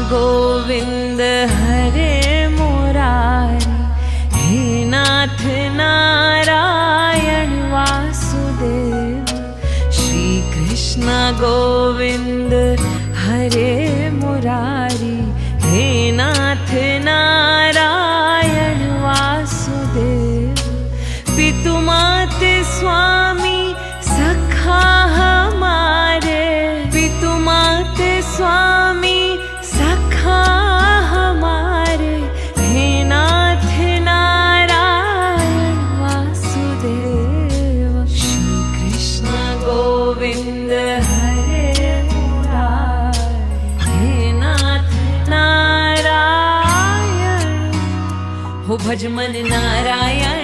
गोविंद हरे मुरारी, हे नाथ नारायण वासुदेव। श्री कृष्ण गोविंद हरे मुरारी, हे नाथ नारायण वासुदेव। पितु माते स्वामी सखा हमारे, पितु माते स्वामी सखा हमारे, हे नाथ नारायण वासुदेव। श्री कृष्ण गोविंद हरे मुरारी, हे नाथ नारायण। हो भज मन नारायण